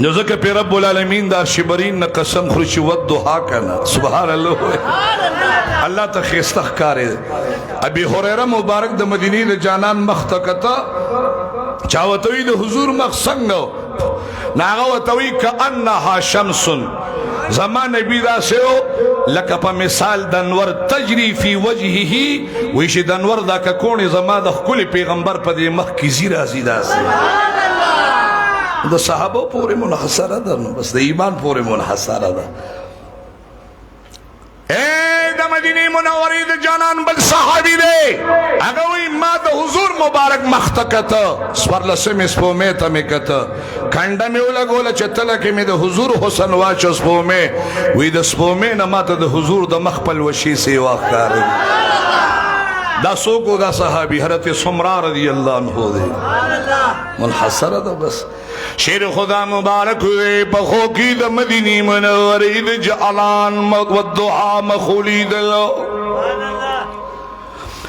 نو ځکه پې رب العالمین دا شبرین نه قسم خوري چې والضحا کنه سبحان الله الله ته ښایسته ښکارې ابي هريره مبارک د مدینې د جانان مخ ته کته چا ورته وی د حضور مخ څنګه نو هغه ورته وی کأنها شمس زما نبی داسې و لکه په مثال د انور تجري فی وجهه وی چې د انور دا ککوڼې زما د ښکلي پیغمبر په دې مخ کې ځي راځي داسې د صحابه پورې منحصره ده نو بس د ایمان پورې منحصره ده د مدینه منورې د جانان بل صحابي دی هغه وی ما د حضور مبارک مخ ته کته څوارلسمې سپومې ته مې کته کنډه مې ولګوله چې تله کې مې د حضور حسن واچو سپومې وی د سپومې نه ماته د حضور د مخ پلوشي سیوا ښکاري دا څوک و دا صحابي حضرت سمرا رضی الله عنه دی منحصره ده بس شیر خدا مبارک ہوئے بخو کی دا مدینی منوری دا جعلان والدعا مخولی دلو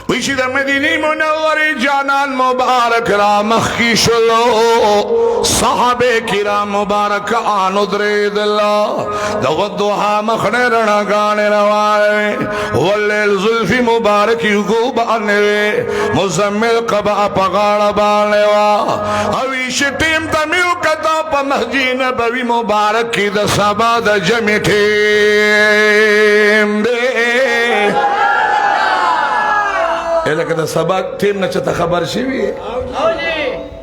ویشی دا مدینی منوری جانان مبارک را مخی شلو صحابے کرام مبارک آنو درے دلو دا والدعا مخنے رنا گانے روائے واللیل ظلفی مبارک یکو بانوے مزمل قبع پغاڑ بانوا اویشی ٹیم تمیو کتا پا مسجد نبوی مبارک کی دا سبا دا جمع ٹیم دے لکه د سبا ټیم نه چته خبر شوی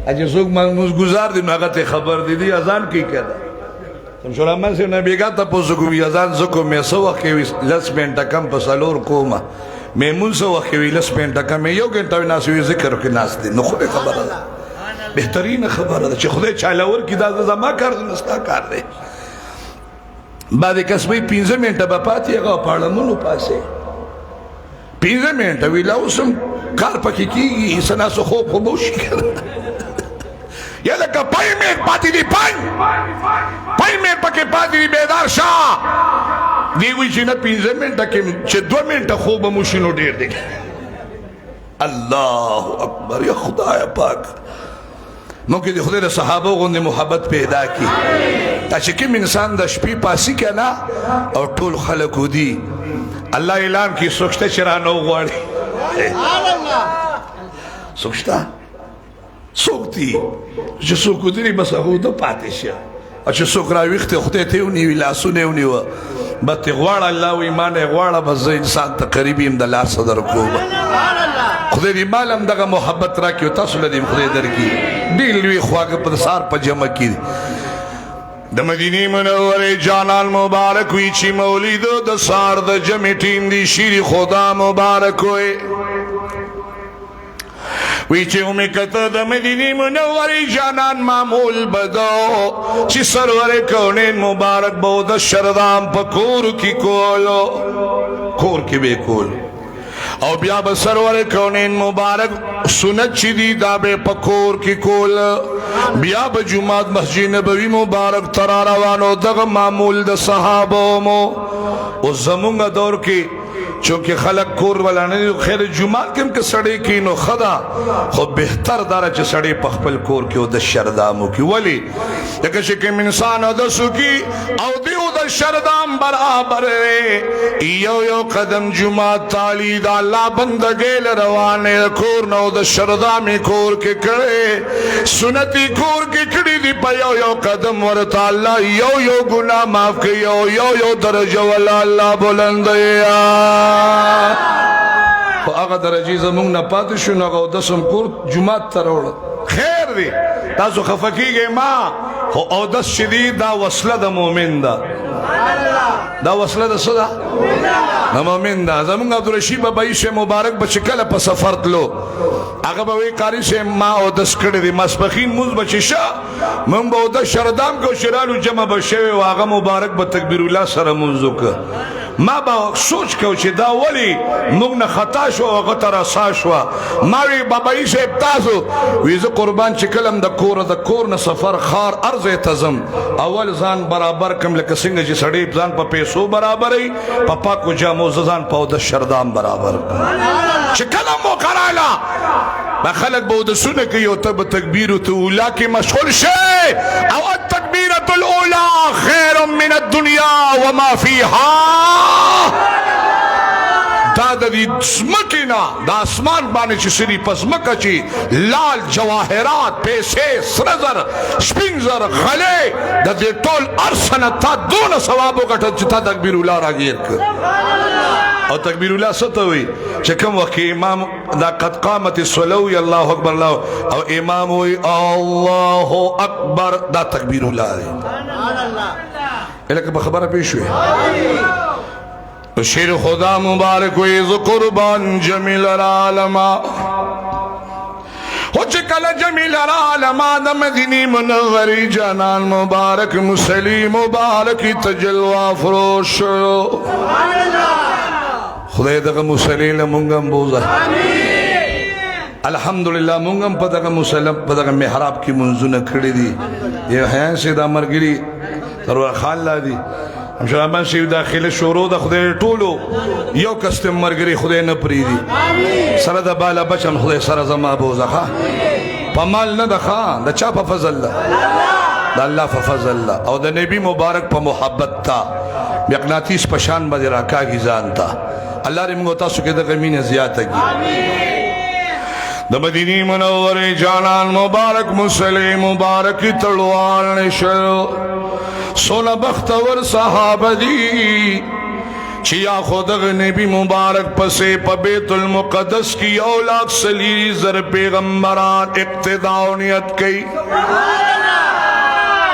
اجه څوک منځ گزار دي نو هغه ته خبر دي اذان کی کړه تم شو رحمان سے نبی کا تاسو کو اذان زکو مې سو وخت لس منټه کم په سالور کومه میمون سو وخت لس منټه کم یو غنټه ناسو ذکر کې ناس دي نو خو خبره ده بهترین خبره ده چې خدای چالور کی دا زما کار نستا کار دی بعد کسبې 15 منټه به پاتې هغه پارلمانو پاسه 15 منټه ویلا اوسم کار پکې کیږي انسان سو خوب خاموشي کړه یا لکه 5 منټ پاتې دي 5 منټ پکې پاتې دي بیدار شاه دی وی چې نه 15 منټه کې چې 2 منټه خوب مو شنو ډیر دی الله اکبر یا خدای پاک ممکن دی خدای د صحابه غوندې محبت پیدا کی چې کوم انسان د شپې پاسي کنه او ټول خلک ودي الله اعلان کی سوچته چرانو غواړي سوچته سوکتی چې څوک ودري بس هغه د پاتې شه چې څوک راويخته خدای ته ونیوي لاسونه ونیوه بس غواړه الله و ایمان غواړه بس انسان ته قریب يم د لاس صدر کوم خدای دې مالم دغه محبت راکړي تاسو لدې خدای درکړي ډېر لوی خواږه په سار په جمع کې د مدینه منوره جانان مبارک وی چې مولید د سار د جمع ټیم دی شیر خدا مبارک وی چې اومه کته د مدینه منوره جانان معمول بدو چې سرور کونین مبارک بود شردام پکور کی کولو کور کی به کول او بیا به سرور کونین مبارک سنت چی دی دا بے پکور کی کول بیا به جمعات مسجد نبوی مبارک ترا روانو دغ معمول د صحابو مو او زمونگا دور کی چونکہ خلق کور والا نہیں خیر جمعات کم که سڑے کی نو خدا خود بہتر دارا چه سڑے پخپل کور کی او د شردامو کی ولی لیکن شکم انسان او دسو کی او دیو د شردام برابر یو قدم جمعات تالی دا اللہ بندگیل روانے کور نو د شردامی کور کے کڑے سنتی کور کے کڑی دی پا یو قدم ورطا اللہ یو گناہ معاف کی یو درجہ والا اللہ بلندیا خو هغه درجه زمونږ نه پاتې شو نو هغه اودسم کور جومات ته راوړه خیر دی تاسو خفه کیږئ ما خو اودس چې دی دا وسله د مؤمن ده دا وسله د څه ده د مؤمن ده زمونږ عبدالرشید بابايي صاحب مبارک به چې کله په سفر تلو هغه به وایي قاري صاحب ما اودس کړی دی ماسپښین مونځ به چې شه موږ به اودس شردام کو شرالو جمع به شوی و هغه مبارک به تکبیر الله سره مونځ وکړه ما با سوچ کو چې دا ولی موږ نه خطا شو او هغه ته رسا شوه ما وی بابايي صاحب تاسو وی زه قربان چې کلم د کور نه سفر خار ارزه تزم اول ځان برابر کم لکه څنګه چې سړی ځان په پیسو برابرې په پاکو جامو ځان په د شردام برابر چې کلم مو کراله با خلق به د سونه کې یو تب تکبیر تو اولا کې مشغول شي او التکبیرۃ وما فيها دا د دې ځمکې نه د اسمان باندې چې سړي په ځمکه چې لال جواهرات پیسې سره زر سپین زر غلې د دې ټول هر څه نه تا دونه ثواب وګټه چې تا تکبیر الله راګیر کړ او تکبیر الله څه ته وایي چې کوم وخت امام دا قد قامت الصلاه وي الله اکبر الله او امام وایي الله اکبر دا تکبیر الله دی الکه په خبره پېښ شوې شیر خدا مبارک وی ز قربان جمیل العالما ہو چکل جمیل العالما دا مدینی منوری جانان مبارک مسلی مبارک تجلوہ فروش خدای دغه مسلی لمونگم بوزا الحمدللہ مونگم پا دغه مسلم پا دغه محراب کی منزون کھڑی دی یہ حیان سے دا مرگری تروہ خان لا دی همشرابان شیو داخل شورو دا خدای ټولو یو کستم مرگری خدای نپریدی سر دا بالا بچم خدای سر زما بوزا خوا پا مال ندخوا دا چا پا فضل دا اللہ پا فضل دا او دا نبی مبارک پا محبت تا مقناطیس پشان با دی راکا کی زان تا اللہ رمگو تاسو که دا غمین زیادتا کی دا مدینی منور جانان مبارک مسلی مبارک تڑوال نشو سونا بختور صحابہ دی چیا خودغ نبی مبارک پسے پا بیت المقدس کی اولاک سلی زر پیغمبران اقتداؤنیت کی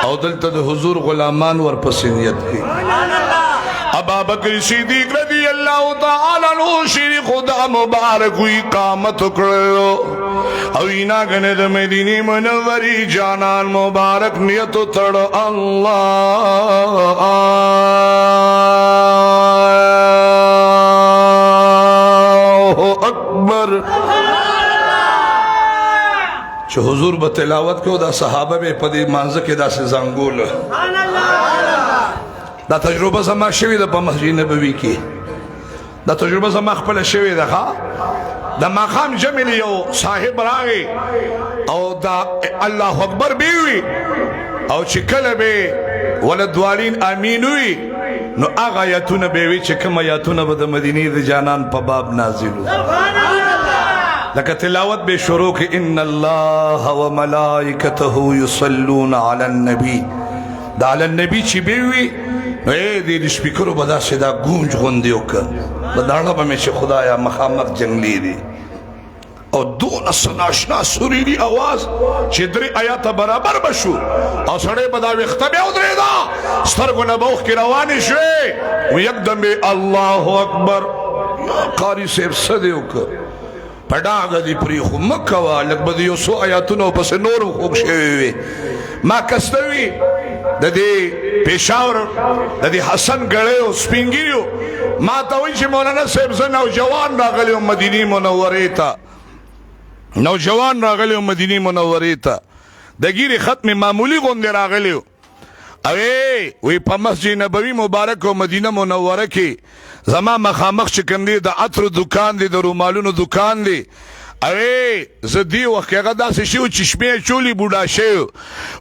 او دلتا دا حضور غلامان ور پسینیت کی ابا بکر صدیق رضی اللہ تعالی عنہ شیر خدا مبارک ہوئی قامت کرو او اینا گنے دا مدینی منوری جانان مبارک نیتو تڑ اللہ اکبر چو حضور بتلاوت کو دا صحابہ بے پدی منزک دا سے زنگول دا تجربه زما شوی دا پا مسجد نبوی کی دا تجربه زما خپل شوی دا خوا دا مقام جمعی یو صاحب راگی او دا اللہ اکبر بیوی او چکل بے ولدوالین امینوی نو آغا آیاتون بیوی چکم آیاتون با دا مدینی دا جانان پا باب نازلو لکہ تلاوت بے شروع کی ان اللہ و ملائکتہو یصلون علی النبی دا علی النبی چی بیوی اے دی سپیکرو بدا سے دا گونج غندیو کر بدانا با میں چھ خدایا مخامق جنگلی دی او دون سناشنا سوریری آواز چھ دری آیات برابر بشو او سڑے بدا ویختبی او دری دا سترگو نبوخ کی روانی شوے و یک دم بے اللہ اکبر قاری سیب صدیو کر پڑا گا دی پریخو مکوا لگ بدیو سو آیاتونو پس نورو خوک شوے ما کستوی دا دی پیشاور دا دی حسن گڑیو سپینگیو ما تاوی چی مولانا صاحب زن نوجوان راغلیو مدینی منوریتا نوجوان راغلیو مدینی منوریتا دا گیری ختم معمولی گوندے راغلیو اوے وی پا مسجد نبوی مبارک و مدینہ منورکی زمان مخامخ چکندی دا عطر دکان دی دا رومالون دکان دی اوے زدی وقت که اگه داستی شیو چشمی چولی بودا شیو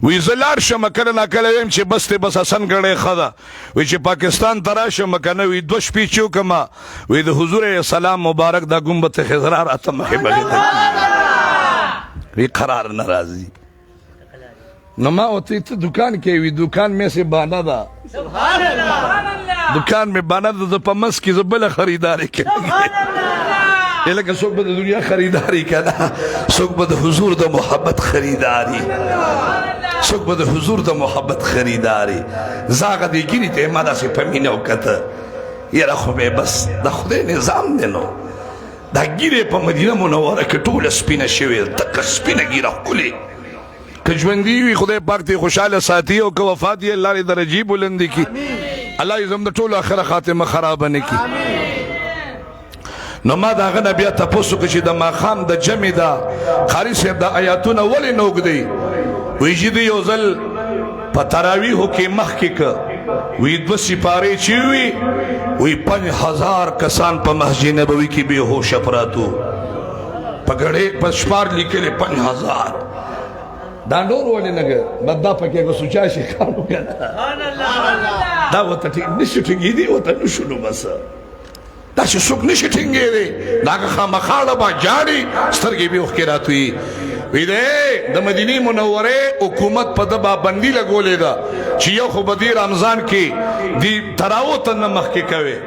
وی زلار شم کرنا کلویم چه بستی بس حسن کرده خدا وی چه پاکستان تراشم کنه وی دوش پیچیو کما وی ده حضور سلام مبارک دا گمبت خزرار اتم خبالی دا وی قرار نرازی نما ہوتی تو دکان کے وی دکان میں سے بانا دا دکان میں بانا دا پا مس کی زبل خریداری کے یہ لکہ سوک با دنیا خریداری کنا سوک با حضور دا محبت خریداری سوک با حضور دا محبت خریداری زاغ دی گیری تے مادا سے پمینو کتا یہ رخو بے بس دا خودے نظام دینو دا گیری پا مدینہ منورہ کٹول سپینہ شوی تک سپینہ گیرہ کلی کجوندیوی خدای پاک تی خوشحال ساتھی او که وفاتی اللہ لی درجی بلندی کی اللہ ازم دا طول آخر خاتم خرابنی کی نو ما دا غنه بیا تپوسو کشی دا ماخام دا جمع دا قاری صاحب دا آیاتون ولی نوگ دی ویجی دی یوزل پا تراویحو کی مخ کی که وی دو سپاری چیوی وی 5000 کسان پا مسجد نبوی کی بے ہوش اپراتو پا گڑے پا شمار لکلے 5000 دا نور ولې نه بد دا پکې به سوچا شي کارو کنه دا وته ټینګ نشي ټینګېدی وته نشو نو بس دا چې څوک نشي ټینګېدی دا که خامخاله به جاړي سترګې به اوښکې راتوي وی دی د مدینې منورې حکومت په ده پابندي لګولې ده چې یو خو به دې رمضان کې دې تراو ته نه مخکې کوي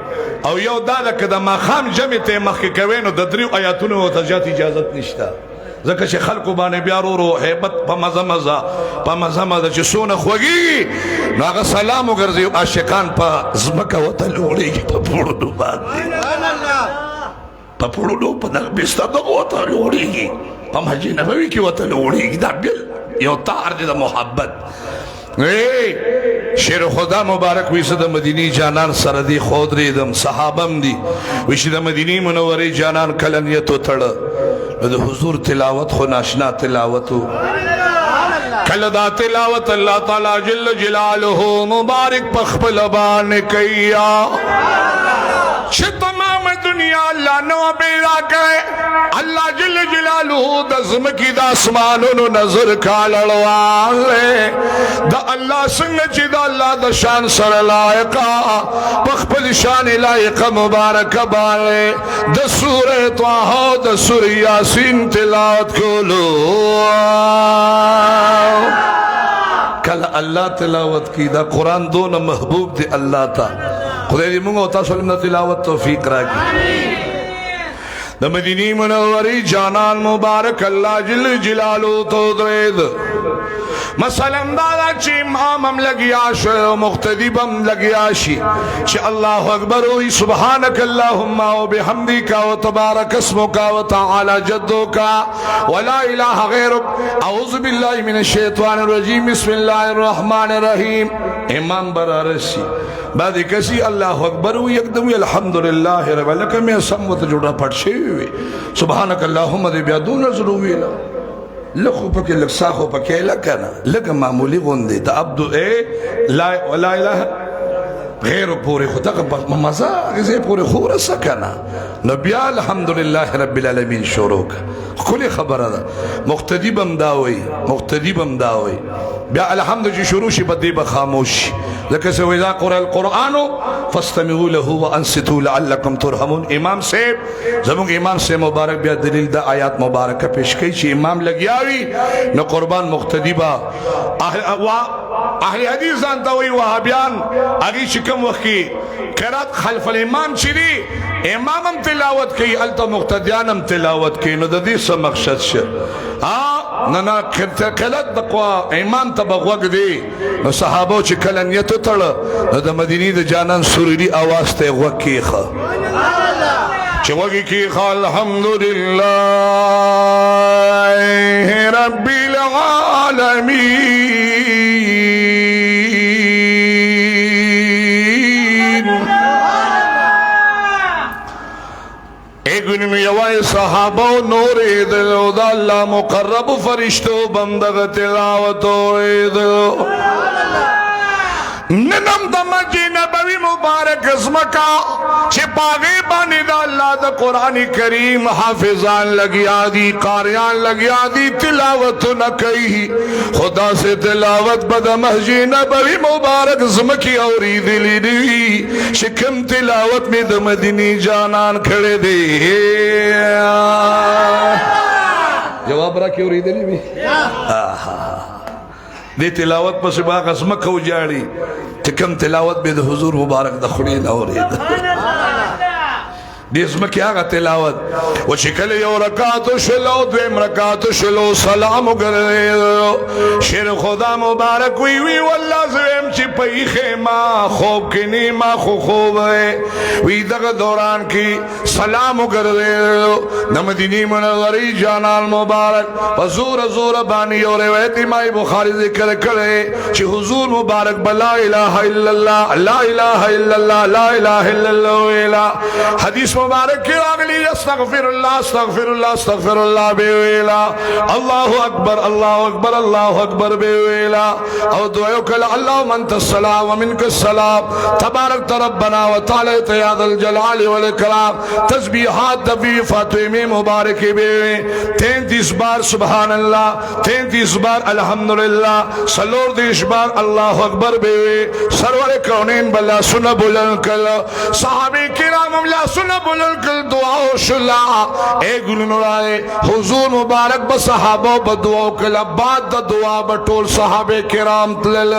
او یو دا ده که د ماښام جمعې ته یې مخکې کوي نو د 3 آیاتونو ورته زیات اجازت نشته ځکه چې خلکو باندې بیا ورو هیبت په مزه مزه چې څونه خوږېږي نو هغه سلام وګرځي عاشقان په ځمکه ورته لوړېږي په پوړونو باندې په پوړونو په دغه بستر دغه ورته لوړېږي په مسجد نبوي کې ورته لوړېږي دا بل یو تار دی د محبت شیر خدا مبارک وی د مدینی جانان سره دی خود ریدم صحابم دی وی چې د مدینی منورې جانان کله نیت وتړه د حضور تلاوت خو ناشنا تلاوتو کله دا تلاوت الله تعالی جل جلاله مبارک په خپل باندې کیا چې تمام دنیا الله نو پیدا کړي الله جل جلاله د زمکی د اسمانونو نظر کالړواله د الله څنګه چې د الله د شان سره لایقه په خپل شان لایقه مبارک باندې د سوره طه د سوره یاسین تلاوت کولو کله الله تلاوت کی دا قرآن دون محبوب دی اللہ تا خدای دی مونگو تاسو علم تلاوت توفیق راکی دا مدینی منوری جانان مبارک اللہ جل جلالو تو درید مثلا دادا چی امامم لگیا شو مقتدی بم لگیا شی چی اللہ اکبر ہوئی سبحانک اللہم و بحمدک و تبارک اسمک و تعالی جدک ولا الہ غیرک اعوذ باللہ من الشیطان الرجیم بسم اللہ الرحمن الرحیم امام برارسی بعد کسی اللہ اکبر ہوئی اکدوی الحمدللہ رب لکہ میں سمت جوڑا پڑھ شوی سبحانک اللہم دے بیادون ضروری لکھو پکے لکساخو پکے لکنا لکا معمولی غندی تا عبدو لا الہ غیر پورے خدا کا مزا غزے پورے خور سکنا نبیا الحمدللہ رب العالمین شروع کا کلی خبر دا مقتدی بم داوئی بیا الحمد جی شروع شی بدی بخاموش لکہ سے ویزا قرآن القرآن فاستمعوا له وانصتوا لعلکم ترحمون امام سے زمونگ امام سے مبارک بیا دلیل دا آیات مبارکہ پیش کئی چی امام لگیاوی نو قربان مقتدی با اہل حدیث زانتاوی وحابیان اگی شکم وقی قرات خلف الامام چیری امامم تلاوت کی التا مقتدیانم تلاوت کی نو دا دیس مقصد شد ننا قلت دقوا امام تبغوگ دی نو صحابو چی کلنیتو تڑ نو دا مدینی دا جانان سوریری آواز تے غوگ کی خوا چی وگی کی خوا الحمدللہ رب العالمین ایگن یوائی صحابہ نور ایدلو دا اللہ مقرب فرشتو بندغ تلاوتو ایدلو ننم دا مجی نبوی مبارک اسمکا چھ پاگے بانی دا اللہ دا قرآن کریم حافظان لگیا دی قاریان لگیا دی تلاوت نہ کئی خدا سے تلاوت بدا مجی نبوی مبارک اسمکی اوری دلی دی شکم تلاوت میں دا مدینی جانان کھڑے دے جواب را کی اوری دلی بھی دی تلاوت پس باق اسمکہ اجاڑی تکم تلاوت بید حضور مبارک دخلین اورید دی اسمکی آگا تلاوت و چکل یو رکاتو شلو دویم رکاتو شلو سلامو گردید شیر خدا مبارک وی واللہ زویم چی پیخے ما خوب کنی ما خوب ہے وی دغ دوران کی سلامو گردید نمدینی منظری جانان مبارک و زور بانی اور روایت امام بخاری ذکر کرے چی حضور مبارک بلا الہ الا اللہ لا الہ الا اللہ لا الہ الا اللہ حدیث मुबारक की अगली अस्तगफिरुल्लाह अस्तगफिरुल्लाह अस्तगफिरुल्लाह बेवेला अल्लाहु अकबर अल्लाहु अकबर अल्लाहु अकबर बेवेला और दुआ कल अल्लाहुम्मा अंतस्सलाम व मिनकस्सलाम तबारक रब्बना व तआला या ज़ल जलाल वल इकराम तस्बीहात दबी फातिमे मुबारक बेवे 33 बार सुभान अल्लाह 33 बार अल्हम्दुलिल्लाह सलोर 30 बार अल्लाहु अकबर बेवे सरवर कौनैन बल्ला सुना बुलंद कल सहाबे किराम अमला सुना बुलंद कल दुआ शुला ए गुलनुराए हुजूर मुबारक ब सहाबा ब दुआ कल बाद द दुआ बटोल सहाबे किराम तलल